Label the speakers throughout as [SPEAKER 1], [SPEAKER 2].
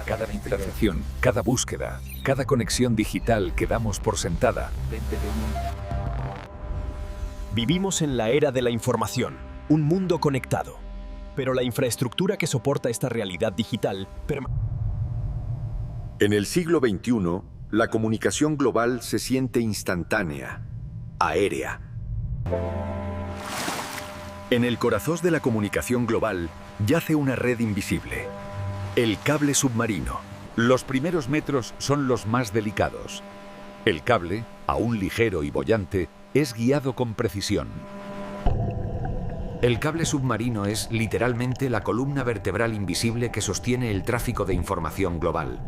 [SPEAKER 1] cada interacción, cada búsqueda, cada conexión digital que damos por sentada.
[SPEAKER 2] Vivimos en la era de la información, un mundo conectado. Pero la infraestructura que soporta esta realidad digital
[SPEAKER 3] En el siglo XXI, la comunicación global se siente instantánea, aérea. En el corazón de la comunicación global yace una red invisible, el cable submarino.
[SPEAKER 1] Los primeros metros son los más delicados. El cable, aún ligero y boyante, es guiado con precisión. El cable submarino es literalmente la columna vertebral invisible que sostiene el tráfico de información global.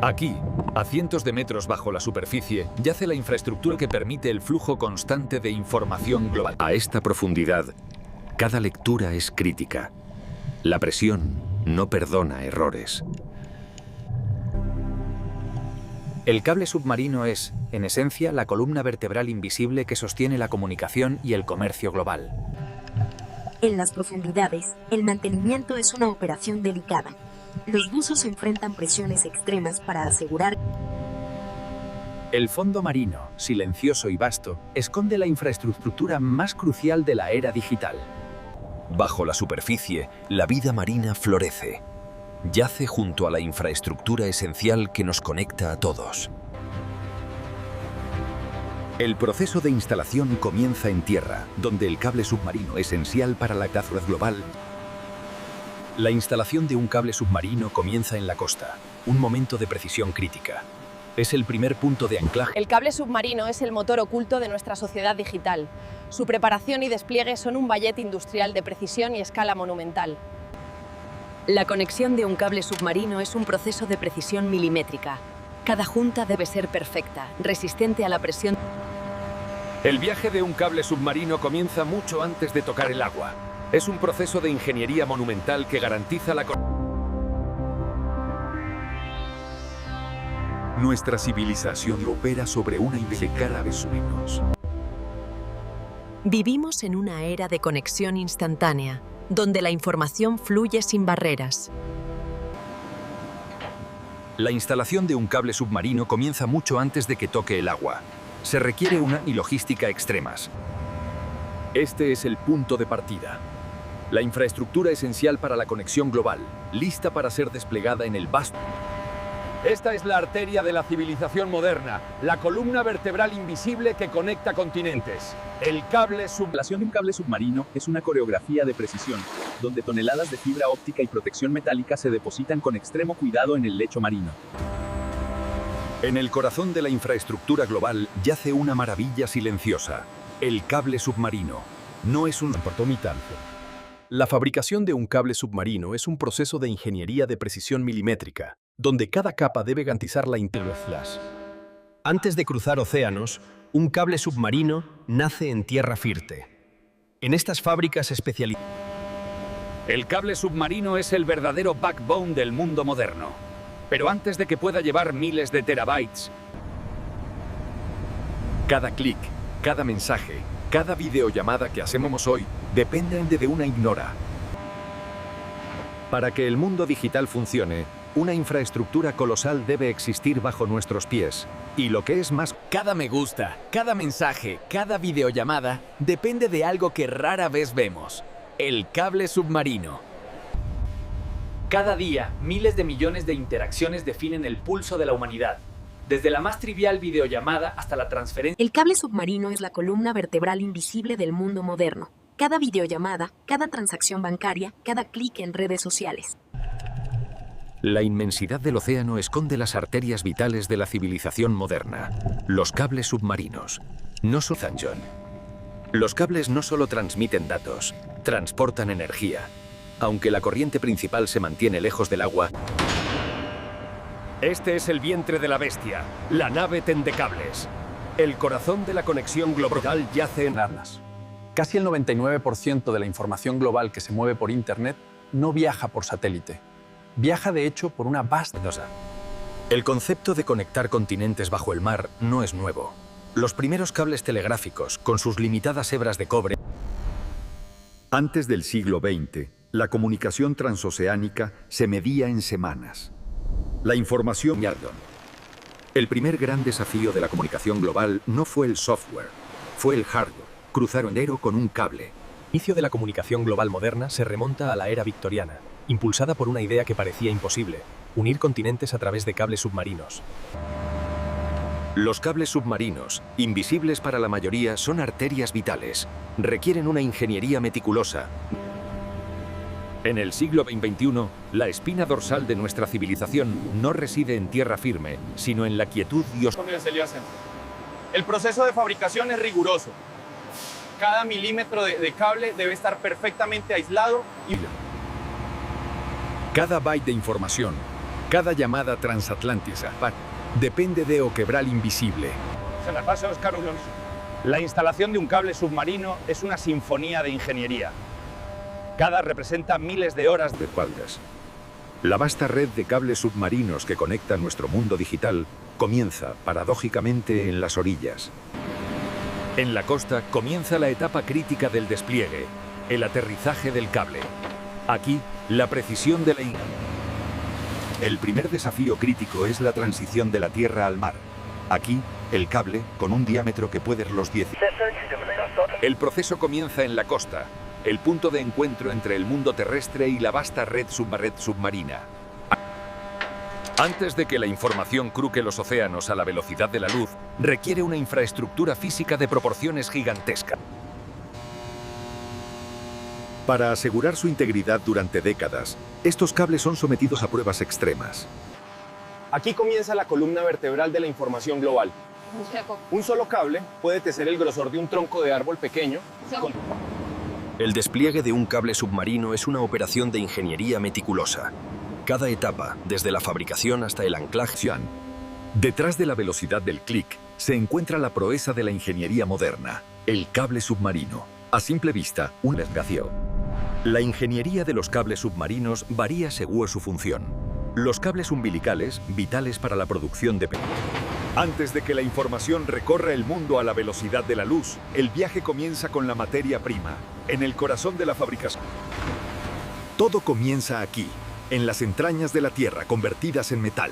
[SPEAKER 1] Aquí, a cientos de metros bajo la superficie, yace la infraestructura que permite el flujo constante de información global.
[SPEAKER 3] A esta profundidad, cada lectura es crítica. La presión no perdona errores.
[SPEAKER 4] El cable submarino es, en esencia, la columna vertebral invisible que sostiene la comunicación y el comercio global.
[SPEAKER 5] En las profundidades, el mantenimiento es una operación delicada. Los buzos enfrentan presiones extremas para asegurar.
[SPEAKER 4] El fondo marino, silencioso y vasto, esconde la infraestructura más crucial de la era digital.
[SPEAKER 2] Bajo la superficie, la vida marina florece. Yace junto a la infraestructura esencial que nos conecta a todos.
[SPEAKER 3] El proceso de instalación comienza en tierra, donde el cable submarino esencial para la red global.
[SPEAKER 2] La instalación de un cable submarino comienza en la costa, un momento de precisión crítica. Es el primer punto de anclaje.
[SPEAKER 6] El cable submarino es el motor oculto de nuestra sociedad digital. Su preparación y despliegue son un ballet industrial de precisión y escala monumental.
[SPEAKER 7] La conexión de un cable submarino es un proceso de precisión milimétrica. Cada junta debe ser perfecta, resistente a la presión.
[SPEAKER 1] El viaje de un cable submarino comienza mucho antes de tocar el agua. Es un proceso de ingeniería monumental que garantiza la Nuestra civilización opera sobre una cara de sueños.
[SPEAKER 7] Vivimos en una era de conexión instantánea, donde la información fluye sin barreras.
[SPEAKER 2] La instalación de un cable submarino comienza mucho antes de que toque el agua. Se requiere una y logística extremas. Este es el punto de partida. La infraestructura esencial para la conexión global, lista para ser desplegada en el vasto.
[SPEAKER 1] Esta es la arteria de la civilización moderna, la columna vertebral invisible que conecta continentes. El cable
[SPEAKER 8] La instalación de un cable submarino es una coreografía de precisión, donde toneladas de fibra óptica y protección metálica se depositan con extremo cuidado en el lecho marino.
[SPEAKER 2] En el corazón de la infraestructura global yace una maravilla silenciosa, el cable submarino. No es un portomitanzo. La fabricación de un cable submarino es un proceso de ingeniería de precisión milimétrica, donde cada capa debe garantizar la integridad. Antes de cruzar océanos, un cable submarino nace en tierra firme. En estas fábricas especializadas.
[SPEAKER 1] El cable submarino es el verdadero backbone del mundo moderno. Pero antes de que pueda llevar miles de terabytes,
[SPEAKER 3] Cada clic, cada mensaje, cada videollamada que hacemos hoy dependen de una ignora. Para que el mundo digital funcione, una infraestructura colosal debe existir bajo nuestros pies. Y lo que es más,
[SPEAKER 4] Cada me gusta, cada mensaje, cada videollamada depende de algo que rara vez vemos: el cable submarino. Cada día, miles de millones de interacciones definen el pulso de la humanidad. Desde la más trivial videollamada hasta la transferencia.
[SPEAKER 5] El cable submarino es la columna vertebral invisible del mundo moderno. Cada videollamada, cada transacción bancaria, cada clic en redes sociales.
[SPEAKER 3] la inmensidad del océano esconde las arterias vitales de la civilización moderna, los cables submarinos. No son John. Los cables no solo transmiten datos, transportan energía. Aunque la corriente principal se mantiene lejos del agua,
[SPEAKER 1] este es el vientre de la bestia, la nave Tendecables. El corazón de la conexión global yace en
[SPEAKER 8] Arnas. Casi el 99% de la información global que se mueve por Internet no viaja por satélite. Viaja, de hecho, por una vasta...
[SPEAKER 2] El concepto de conectar continentes bajo el mar no es nuevo. Los primeros cables telegráficos, con sus limitadas hebras de cobre...
[SPEAKER 3] Antes del siglo XX,
[SPEAKER 2] La comunicación transoceánica se medía en semanas. La información...
[SPEAKER 3] El primer gran desafío de la comunicación global no fue el software, fue el hardware. Cruzar enero con un cable.
[SPEAKER 9] El inicio de la comunicación global moderna se remonta a la era victoriana, impulsada por una idea que parecía imposible: unir continentes a través de cables submarinos.
[SPEAKER 3] Los cables submarinos, invisibles para la mayoría, son arterias vitales. Requieren una ingeniería meticulosa.
[SPEAKER 1] En el siglo XXI, la espina dorsal de nuestra civilización no reside en tierra firme, sino en la quietud y
[SPEAKER 10] El proceso de fabricación es riguroso. Cada milímetro de cable debe estar perfectamente aislado y...
[SPEAKER 2] Cada byte de información, cada llamada transatlántica, depende de o quebral invisible.
[SPEAKER 10] Se la pasa a Oscar Alonso. La instalación de un cable submarino es una sinfonía de ingeniería. Cada representa miles de horas
[SPEAKER 2] de espaldas. La vasta red de cables submarinos que conecta nuestro mundo digital comienza, paradójicamente, en las orillas.
[SPEAKER 1] En la costa comienza la etapa crítica del despliegue, el aterrizaje del cable. Aquí, la precisión de la...
[SPEAKER 2] El primer desafío crítico es la transición de la tierra al mar. Aquí, el cable, con un diámetro que puede los 10.
[SPEAKER 1] El proceso comienza en la costa, el punto de encuentro entre el mundo terrestre y la vasta red submarina. Antes de que la información cruce los océanos a la velocidad de la luz, requiere una infraestructura física de proporciones gigantescas.
[SPEAKER 2] Para asegurar su integridad durante décadas, estos cables son sometidos a pruebas extremas.
[SPEAKER 10] Aquí comienza la columna vertebral de la información global. Un solo cable puede tener el grosor de un tronco de árbol pequeño.
[SPEAKER 3] El despliegue de un cable submarino es una operación de ingeniería meticulosa. Cada etapa, desde la fabricación hasta el anclaje.
[SPEAKER 2] Detrás de la velocidad del clic se encuentra la proeza de la ingeniería moderna, el cable submarino. A simple vista, un desgracio. La ingeniería de los cables submarinos varía según su función. Los cables umbilicales, vitales para la producción de...
[SPEAKER 1] Antes de que la información recorra el mundo a la velocidad de la luz, el viaje comienza con la materia prima, en el corazón de la fabricación.
[SPEAKER 2] Todo comienza aquí, en las entrañas de la Tierra convertidas en metal,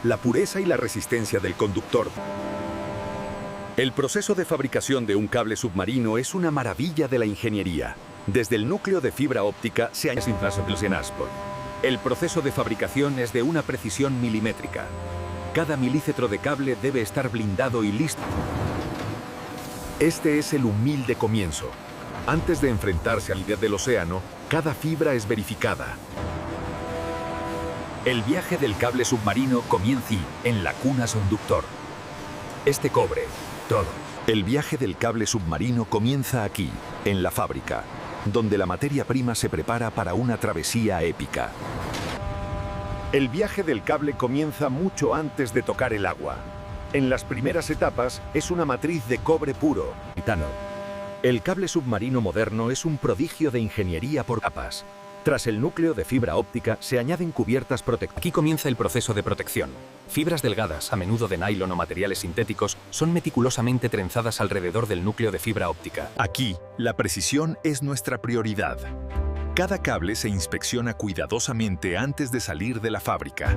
[SPEAKER 2] la pureza y la resistencia del conductor. El proceso de fabricación de un cable submarino es una maravilla de la ingeniería. Desde el núcleo de fibra óptica se añade
[SPEAKER 1] El proceso de fabricación es de una precisión milimétrica. Cada milímetro de cable debe estar blindado y listo.
[SPEAKER 2] Este es el humilde comienzo. Antes de enfrentarse al líder del océano, cada fibra es verificada.
[SPEAKER 1] El viaje del cable submarino comienza en la cuna conductor. Este cobre todo.
[SPEAKER 2] El viaje del cable submarino comienza aquí, en la fábrica, donde la materia prima se prepara para una travesía épica.
[SPEAKER 1] El viaje del cable comienza mucho antes de tocar el agua. En las primeras etapas es una matriz de cobre puro.
[SPEAKER 2] El cable submarino moderno es un prodigio de ingeniería por capas. Tras el núcleo de fibra óptica se añaden cubiertas protectoras.
[SPEAKER 9] Aquí comienza el proceso de protección. Fibras delgadas, a menudo de nylon o materiales sintéticos, son meticulosamente trenzadas alrededor del núcleo de fibra óptica.
[SPEAKER 2] Aquí, la precisión es nuestra prioridad. Cada cable se inspecciona cuidadosamente antes de salir de la fábrica.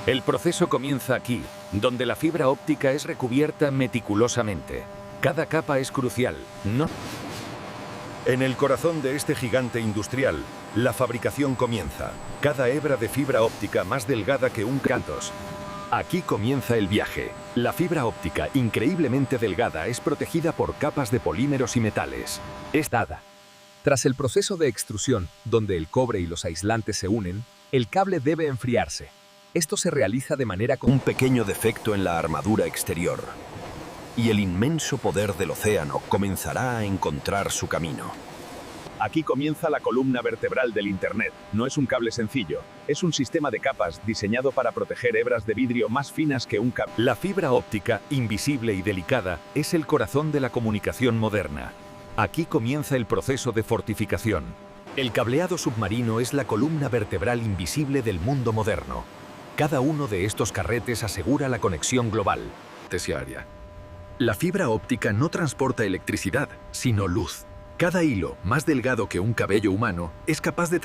[SPEAKER 1] El proceso comienza aquí, donde la fibra óptica es recubierta meticulosamente. Cada capa es crucial, ¿no?
[SPEAKER 2] En el corazón de este gigante industrial, la fabricación comienza. Cada hebra de fibra óptica más delgada que un cantos. Aquí comienza el viaje. La fibra óptica, increíblemente delgada, es protegida por capas de polímeros y metales. Es dada.
[SPEAKER 11] Tras el proceso de extrusión, donde el cobre y los aislantes se unen, el cable debe enfriarse. Esto se realiza de manera
[SPEAKER 2] con un pequeño defecto en la armadura exterior. Y el inmenso poder del océano comenzará a encontrar su camino.
[SPEAKER 8] Aquí comienza la columna vertebral del Internet. No es un cable sencillo, es un sistema de capas diseñado para proteger hebras de vidrio más finas que un cable.
[SPEAKER 1] La fibra óptica, invisible y delicada, es el corazón de la comunicación moderna. Aquí comienza el proceso de fortificación.
[SPEAKER 2] El cableado submarino es la columna vertebral invisible del mundo moderno. Cada uno de estos carretes asegura la conexión global. Terciaria. La fibra óptica no transporta electricidad, sino luz. Cada hilo, más delgado que un cabello humano, es capaz de...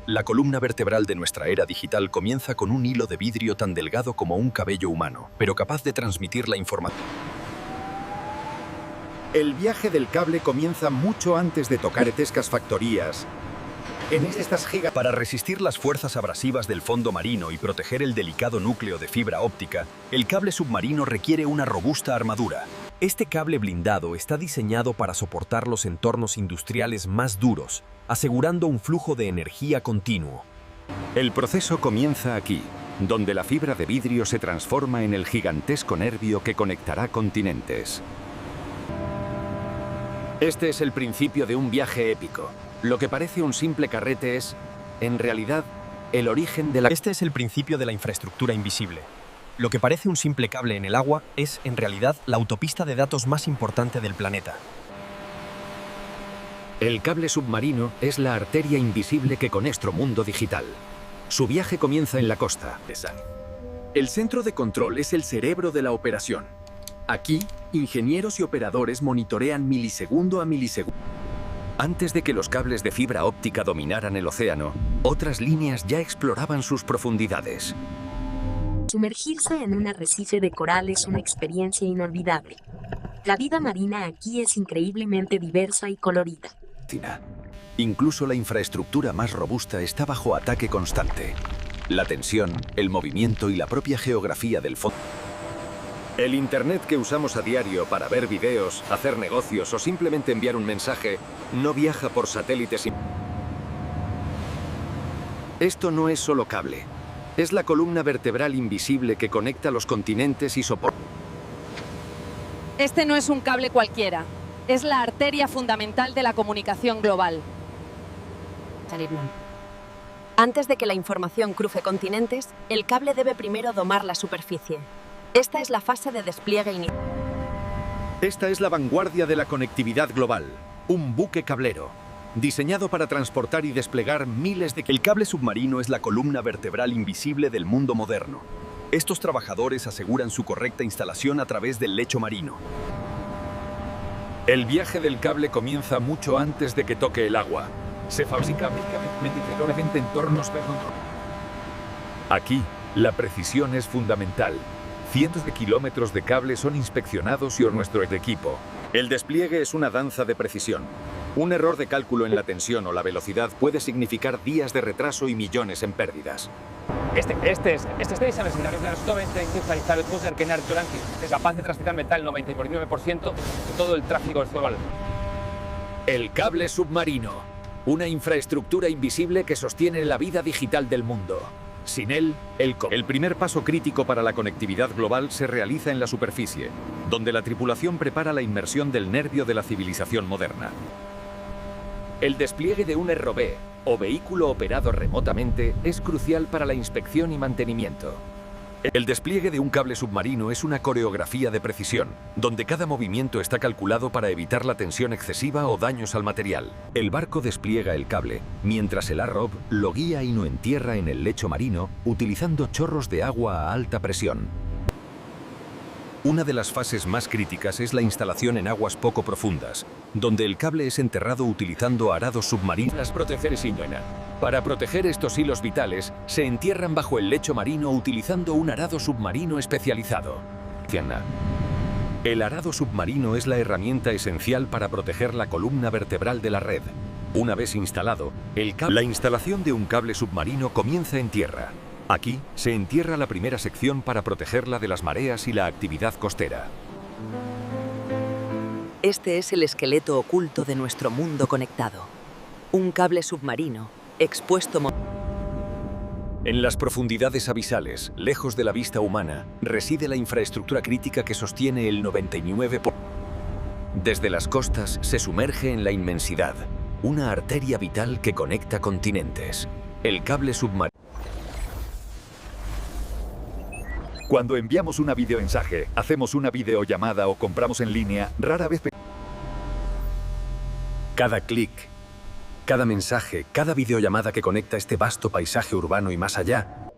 [SPEAKER 2] La columna vertebral de nuestra era digital comienza con un hilo de vidrio tan delgado como un cabello humano, pero capaz de transmitir la información.
[SPEAKER 1] El viaje del cable comienza mucho antes de tocar gigantescas factorías. En estas gigas...
[SPEAKER 2] Para resistir las fuerzas abrasivas del fondo marino y proteger el delicado núcleo de fibra óptica, el cable submarino requiere una robusta armadura. Este cable blindado está diseñado para soportar los entornos industriales más duros, asegurando un flujo de energía continuo.
[SPEAKER 1] El proceso comienza aquí, donde la fibra de vidrio se transforma en el gigantesco nervio que conectará continentes. Este es el principio de un viaje épico. Lo que parece un simple carrete es, en realidad, el origen de la...
[SPEAKER 9] Este es el principio de la infraestructura invisible. Lo que parece un simple cable en el agua es, en realidad, la autopista de datos más importante del planeta.
[SPEAKER 3] El cable submarino es la arteria invisible que conecta nuestro mundo digital. Su viaje comienza en la costa.
[SPEAKER 4] El centro de control es el cerebro de la operación. Aquí, ingenieros y operadores monitorean milisegundo a milisegundo.
[SPEAKER 3] Antes de que los cables de fibra óptica dominaran el océano, otras líneas ya exploraban sus profundidades.
[SPEAKER 5] Sumergirse en un arrecife de coral es una experiencia inolvidable. La vida marina aquí es increíblemente diversa y colorida.
[SPEAKER 3] Incluso la infraestructura más robusta está bajo ataque constante. La tensión, el movimiento y la propia geografía del fondo. El Internet que usamos a diario para ver videos, hacer negocios o simplemente enviar un mensaje no viaja por satélites. Esto no es solo cable. Es la columna vertebral invisible que conecta los continentes y soporta.
[SPEAKER 6] Este no es un cable cualquiera. Es la arteria fundamental de la comunicación global.
[SPEAKER 7] Antes de que la información cruce continentes, el cable debe primero domar la superficie. Esta es la fase de despliegue inicial.
[SPEAKER 1] Esta es la vanguardia de la conectividad global, un buque cablero, diseñado para transportar y desplegar miles de...
[SPEAKER 2] El cable submarino es la columna vertebral invisible del mundo moderno. Estos trabajadores aseguran su correcta instalación a través del lecho marino.
[SPEAKER 1] El viaje del cable comienza mucho antes de que toque el agua. Se fabrica en entornos. Aquí, la precisión es fundamental. Cientos de kilómetros de cable son inspeccionados y nuestro equipo. El despliegue es una danza de precisión. Un error de cálculo en la tensión o la velocidad puede significar días de retraso y millones en pérdidas.
[SPEAKER 10] Es capaz de transitar metal el 99% de todo el tráfico global.
[SPEAKER 3] El cable submarino, una infraestructura invisible que sostiene la vida digital del mundo. Sin él,
[SPEAKER 1] el primer paso crítico para la conectividad global se realiza en la superficie, donde la tripulación prepara la inmersión del nervio de la civilización moderna.
[SPEAKER 3] El despliegue de un ROV, o vehículo operado remotamente, es crucial para la inspección y mantenimiento.
[SPEAKER 1] El despliegue de un cable submarino es una coreografía de precisión, donde cada movimiento está calculado para evitar la tensión excesiva o daños al material. El barco despliega el cable, mientras el ROV lo guía y lo entierra en el lecho marino, utilizando chorros de agua a alta presión. Una de las fases más críticas es la instalación en aguas poco profundas, donde el cable es enterrado utilizando arados submarinos.
[SPEAKER 3] Para proteger estos hilos vitales, se entierran bajo el lecho marino utilizando un arado submarino especializado.
[SPEAKER 1] El arado submarino es la herramienta esencial para proteger la columna vertebral de la red. Una vez instalado, la instalación de un cable submarino comienza en tierra. Aquí se entierra la primera sección para protegerla de las mareas y la actividad costera.
[SPEAKER 7] Este es el esqueleto oculto de nuestro mundo conectado. Un cable submarino, expuesto...
[SPEAKER 1] En las profundidades abisales, lejos de la vista humana, reside la infraestructura crítica que sostiene el 99%.
[SPEAKER 3] Desde las costas se sumerge en la inmensidad, una arteria vital que conecta continentes. El cable submarino.
[SPEAKER 2] Cuando enviamos una videomensaje, hacemos una videollamada o compramos en línea, rara vez...
[SPEAKER 9] Cada clic, cada mensaje, cada videollamada que conecta este vasto paisaje urbano y más allá.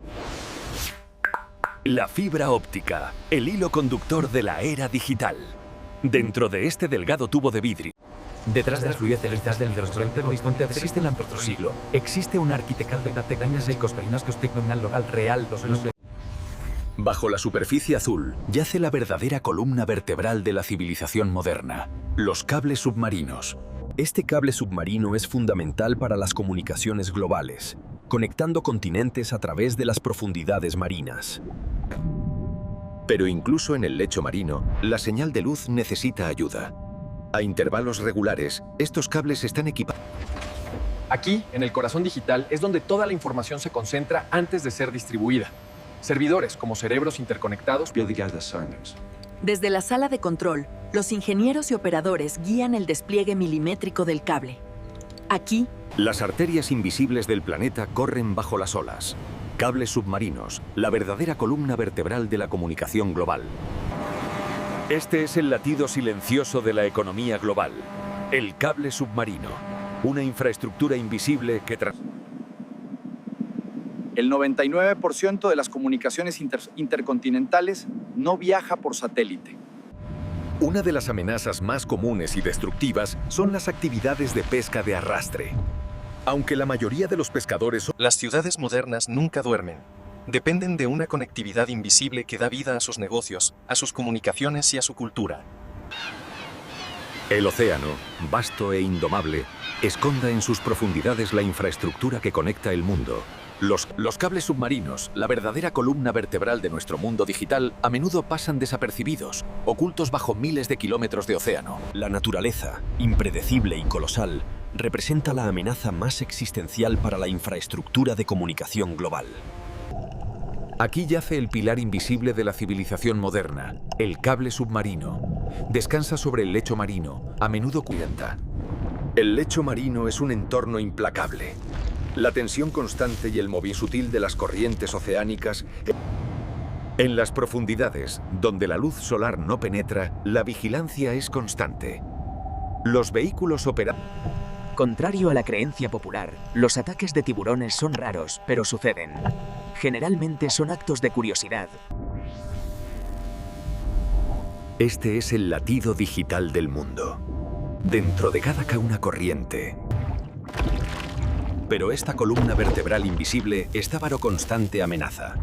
[SPEAKER 1] La fibra óptica, el hilo conductor de la era digital. Dentro de este delgado tubo de vidrio.
[SPEAKER 4] Detrás de las fluidez del horizonte existe el otro siglo. Existe un arquitecto de tecnologías y cosperinas que tecnología local real.
[SPEAKER 2] Bajo la superficie azul yace la verdadera columna vertebral de la civilización moderna, los cables submarinos. Este cable submarino es fundamental para las comunicaciones globales, conectando continentes a través de las profundidades marinas.
[SPEAKER 3] Pero incluso en el lecho marino, la señal de luz necesita ayuda. A intervalos regulares, estos cables están equipados.
[SPEAKER 9] Aquí, en el corazón digital, es donde toda la información se concentra antes de ser distribuida. Servidores, como cerebros interconectados,
[SPEAKER 7] Desde la sala de control, los ingenieros y operadores guían el despliegue milimétrico del cable. Aquí,
[SPEAKER 3] Las arterias invisibles del planeta corren bajo las olas. Cables submarinos, la verdadera columna vertebral de la comunicación global. Este es el latido silencioso de la economía global. El cable submarino, una infraestructura invisible que
[SPEAKER 12] El 99% de las comunicaciones intercontinentales no viaja por satélite.
[SPEAKER 1] Una de las amenazas más comunes y destructivas son las actividades de pesca de arrastre. Aunque la mayoría de los pescadores son...
[SPEAKER 9] Las ciudades modernas nunca duermen. Dependen de una conectividad invisible que da vida a sus negocios, a sus comunicaciones y a su cultura.
[SPEAKER 1] El océano, vasto e indomable, esconda en sus profundidades la infraestructura que conecta el mundo. Los cables submarinos, la verdadera columna vertebral de nuestro mundo digital, a menudo pasan desapercibidos, ocultos bajo miles de kilómetros de océano.
[SPEAKER 2] La naturaleza, impredecible y colosal, representa la amenaza más existencial para la infraestructura de comunicación global.
[SPEAKER 1] Aquí yace el pilar invisible de la civilización moderna, el cable submarino. Descansa sobre el lecho marino, a menudo cuyenta. El lecho marino es un entorno implacable. La tensión constante y el movimiento sutil de las corrientes oceánicas. En las profundidades, donde la luz solar no penetra, la vigilancia es constante. Los vehículos
[SPEAKER 13] Contrario a la creencia popular, los ataques de tiburones son raros, pero suceden. Generalmente son actos de curiosidad.
[SPEAKER 1] Este es el latido digital del mundo. Dentro de cada una corriente. Pero esta columna vertebral invisible está bajo constante amenaza.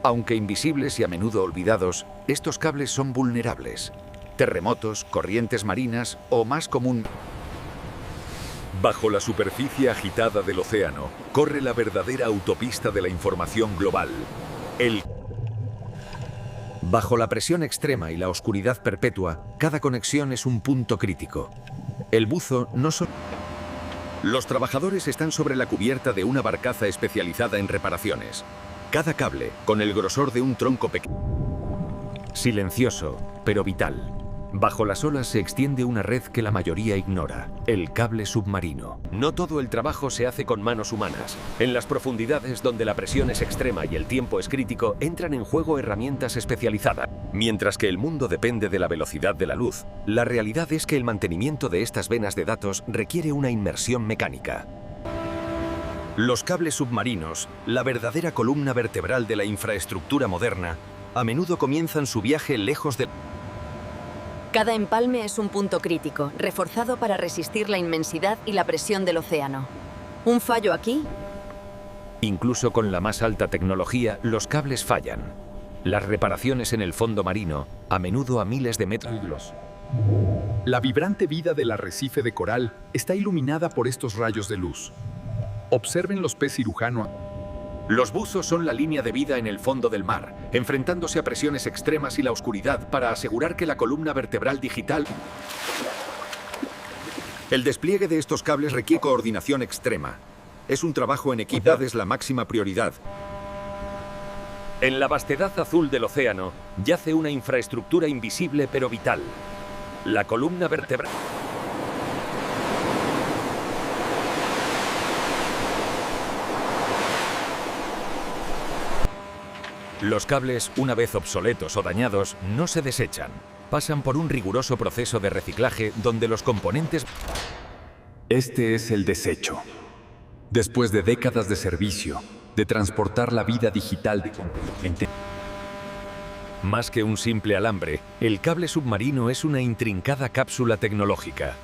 [SPEAKER 1] Aunque invisibles y a menudo olvidados, estos cables son vulnerables. Terremotos, corrientes marinas o, más común, bajo la superficie agitada del océano, corre la verdadera autopista de la información global. Bajo la presión extrema y la oscuridad perpetua, cada conexión es un punto crítico. El buzo no solo... Los trabajadores están sobre la cubierta de una barcaza especializada en reparaciones. Cada cable, con el grosor de un tronco pequeño. Silencioso, pero vital. Bajo las olas se extiende una red que la mayoría ignora, el cable submarino. No todo el trabajo se hace con manos humanas. En las profundidades donde la presión es extrema y el tiempo es crítico, entran en juego herramientas especializadas. Mientras que el mundo depende de la velocidad de la luz, la realidad es que el mantenimiento de estas venas de datos requiere una inmersión mecánica. Los cables submarinos, la verdadera columna vertebral de la infraestructura moderna, a menudo comienzan su viaje lejos de...
[SPEAKER 7] cada empalme es un punto crítico, reforzado para resistir la inmensidad y la presión del océano. ¿Un fallo aquí?
[SPEAKER 1] Incluso con la más alta tecnología, los cables fallan. Las reparaciones en el fondo marino, a menudo a miles de metros.
[SPEAKER 2] La vibrante vida del arrecife de coral está iluminada por estos rayos de luz. Observen los peces cirujanos.
[SPEAKER 1] Los buzos son la línea de vida en el fondo del mar, enfrentándose a presiones extremas y la oscuridad para asegurar que la columna vertebral digital... El despliegue de estos cables requiere coordinación extrema. Es un trabajo en equipo, es la máxima prioridad. En la vastedad azul del océano yace una infraestructura invisible pero vital. La columna vertebral... Los cables, una vez obsoletos o dañados, no se desechan. Pasan por un riguroso proceso de reciclaje donde los componentes...
[SPEAKER 2] Este es el desecho. Después de décadas de servicio, de transportar la vida digital de componente.
[SPEAKER 1] Más que un simple alambre, el cable submarino es una intrincada cápsula tecnológica.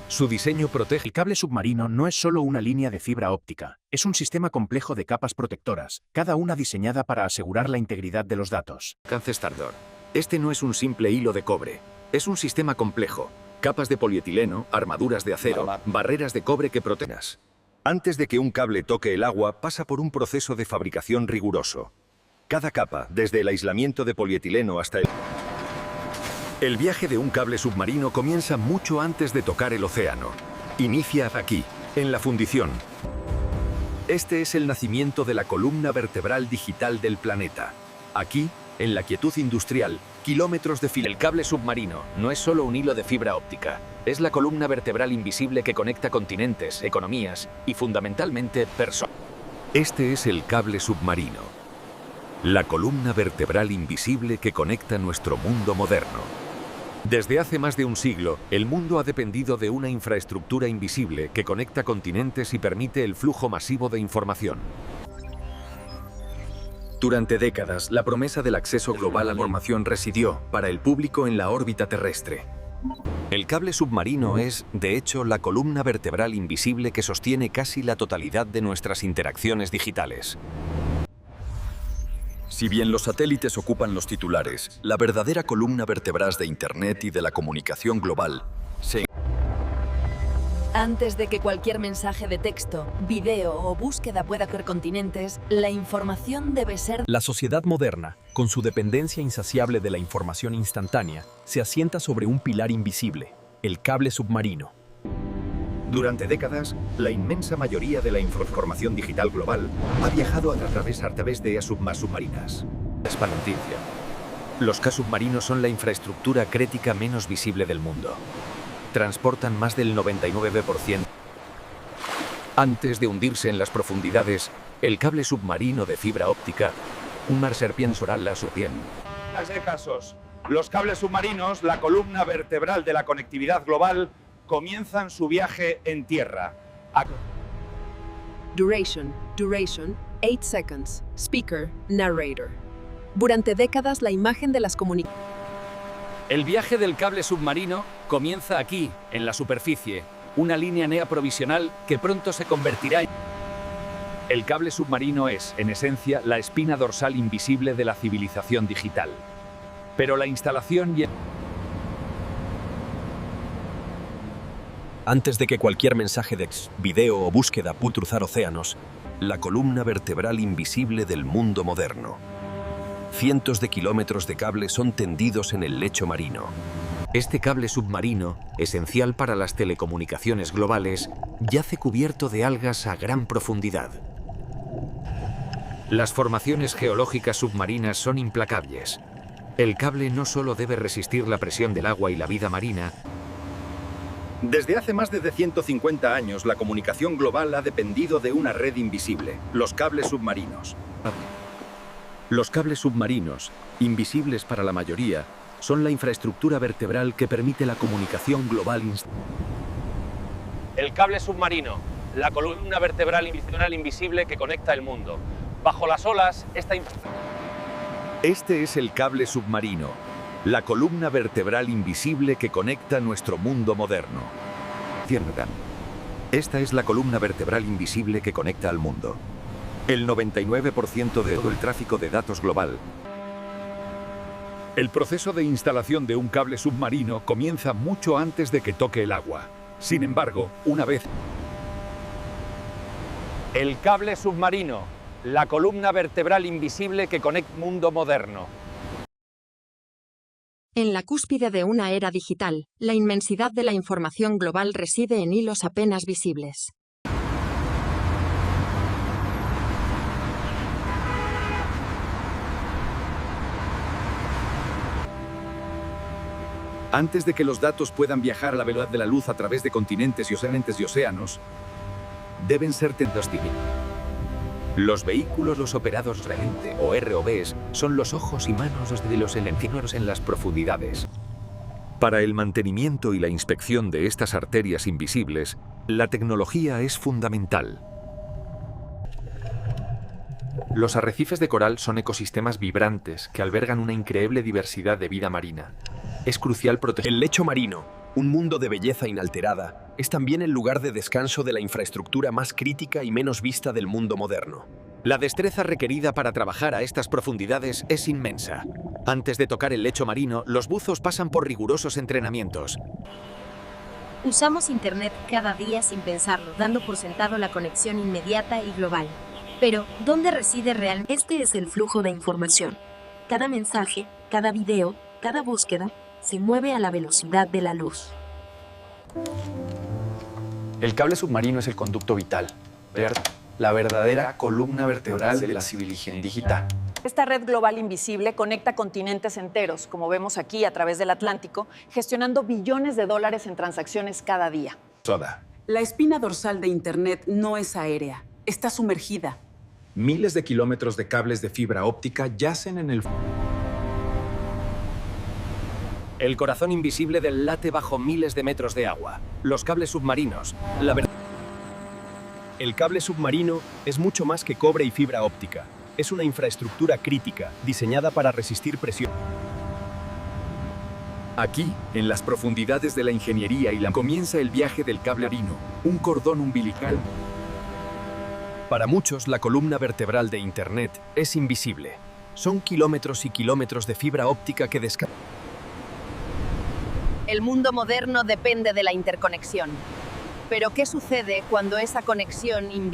[SPEAKER 1] Su diseño protege.
[SPEAKER 14] El cable submarino no es solo una línea de fibra óptica, es un sistema complejo de capas protectoras, cada una diseñada para asegurar la integridad de los datos.
[SPEAKER 3] Stardor. Este no es un simple hilo de cobre, es un sistema complejo. Capas de polietileno, armaduras de acero, barreras de cobre que protegen.
[SPEAKER 1] Antes de que un cable toque el agua, pasa por un proceso de fabricación riguroso. Cada capa, desde el aislamiento de polietileno hasta el... El viaje de un cable submarino comienza mucho antes de tocar el océano. Inicia aquí, en la fundición. Este es el nacimiento de la columna vertebral digital del planeta. Aquí, en la quietud industrial, kilómetros de fibra.
[SPEAKER 3] El cable submarino no es solo un hilo de fibra óptica, es la columna vertebral invisible que conecta continentes, economías y fundamentalmente personas.
[SPEAKER 1] Este es el cable submarino, la columna vertebral invisible que conecta nuestro mundo moderno. Desde hace más de un siglo, el mundo ha dependido de una infraestructura invisible que conecta continentes y permite el flujo masivo de información.
[SPEAKER 2] Durante décadas, la promesa del acceso global a la información residió para el público en la órbita terrestre.
[SPEAKER 1] El cable submarino es, de hecho, la columna vertebral invisible que sostiene casi la totalidad de nuestras interacciones digitales.
[SPEAKER 2] Si bien los satélites ocupan los titulares, la verdadera columna vertebral de Internet y de la comunicación global se...
[SPEAKER 7] Antes de que cualquier mensaje de texto, video o búsqueda pueda crear continentes, la información debe ser...
[SPEAKER 9] La sociedad moderna, con su dependencia insaciable de la información instantánea, se asienta sobre un pilar invisible, el cable submarino.
[SPEAKER 1] Durante décadas, la inmensa mayoría de la información digital global ha viajado a través de submarinas.
[SPEAKER 3] Noticia. Los cables submarinos son la infraestructura crítica menos visible del mundo. Transportan más del 99%. Antes de hundirse en las profundidades, el cable submarino de fibra óptica, un mar serpiente sobre la serpiente.
[SPEAKER 10] De casos, los cables submarinos, la columna vertebral de la conectividad global, comienzan su viaje en tierra.
[SPEAKER 6] Duration, 8 seconds. Speaker, narrator. Durante décadas la imagen de las comunicaciones...
[SPEAKER 4] El viaje del cable submarino comienza aquí, en la superficie, una línea NEA provisional que pronto se convertirá en... El cable submarino es, en esencia, la espina dorsal invisible de la civilización digital. Pero la instalación y...
[SPEAKER 9] Antes de que cualquier mensaje de video o búsqueda pueda cruzar océanos,
[SPEAKER 1] la columna vertebral invisible del mundo moderno. Cientos de kilómetros de cable son tendidos en el lecho marino.
[SPEAKER 3] Este cable submarino, esencial para las telecomunicaciones globales, yace cubierto de algas a gran profundidad. Las formaciones geológicas submarinas son implacables. El cable no solo debe resistir la presión del agua y la vida marina.
[SPEAKER 1] Desde hace más de 150 años, la comunicación global ha dependido de una red invisible, los cables submarinos. Los cables submarinos, invisibles para la mayoría, son la infraestructura vertebral que permite la comunicación global.
[SPEAKER 10] El cable submarino, la columna vertebral invisible que conecta el mundo. Bajo las olas,
[SPEAKER 1] Este es el cable submarino, la columna vertebral invisible que conecta nuestro mundo moderno. Esta es la columna vertebral invisible que conecta al mundo. El 99% de todo el tráfico de datos global. El proceso de instalación de un cable submarino comienza mucho antes de que toque el agua. Sin embargo, una vez...
[SPEAKER 10] El cable submarino, la columna vertebral invisible que conecta el mundo moderno.
[SPEAKER 5] En la cúspide de una era digital, la inmensidad de la información global reside en hilos apenas visibles.
[SPEAKER 2] Antes de que los datos puedan viajar a la velocidad de la luz a través de continentes y océanos, deben ser tendidos.
[SPEAKER 3] Los vehículos, los operados realmente, o ROVs, son los ojos y manos de los elencínoros en las profundidades.
[SPEAKER 1] Para el mantenimiento y la inspección de estas arterias invisibles, la tecnología es fundamental.
[SPEAKER 9] Los arrecifes de coral son ecosistemas vibrantes que albergan una increíble diversidad de vida marina. Es crucial proteger.
[SPEAKER 2] El lecho marino, un mundo de belleza inalterada, es también el lugar de descanso de la infraestructura más crítica y menos vista del mundo moderno.
[SPEAKER 3] La destreza requerida para trabajar a estas profundidades es inmensa. Antes de tocar el lecho marino, los buzos pasan por rigurosos entrenamientos.
[SPEAKER 5] Usamos Internet cada día sin pensarlo, dando por sentado la conexión inmediata y global. Pero, ¿dónde reside realmente? Este es el flujo de información. Cada mensaje, cada video, cada búsqueda, se mueve a la velocidad de la luz.
[SPEAKER 4] El cable submarino es el conducto vital, la verdadera columna vertebral de la civilización digital.
[SPEAKER 6] Esta red global invisible conecta continentes enteros, como vemos aquí a través del Atlántico, gestionando billones de dólares en transacciones cada día.
[SPEAKER 15] La espina dorsal de Internet no es aérea, está sumergida.
[SPEAKER 14] Miles de kilómetros de cables de fibra óptica yacen en el...
[SPEAKER 3] El corazón invisible del late bajo miles de metros de agua. Los cables submarinos.
[SPEAKER 2] El cable submarino es mucho más que cobre y fibra óptica. Es una infraestructura crítica, diseñada para resistir presión.
[SPEAKER 11] Aquí, en las profundidades de la ingeniería comienza el viaje del cable marino, un cordón umbilical.
[SPEAKER 2] Para muchos, la columna vertebral de Internet es invisible. Son kilómetros y kilómetros de fibra óptica que descargan.
[SPEAKER 7] El mundo moderno depende de la interconexión. Pero ¿qué sucede cuando esa conexión invisible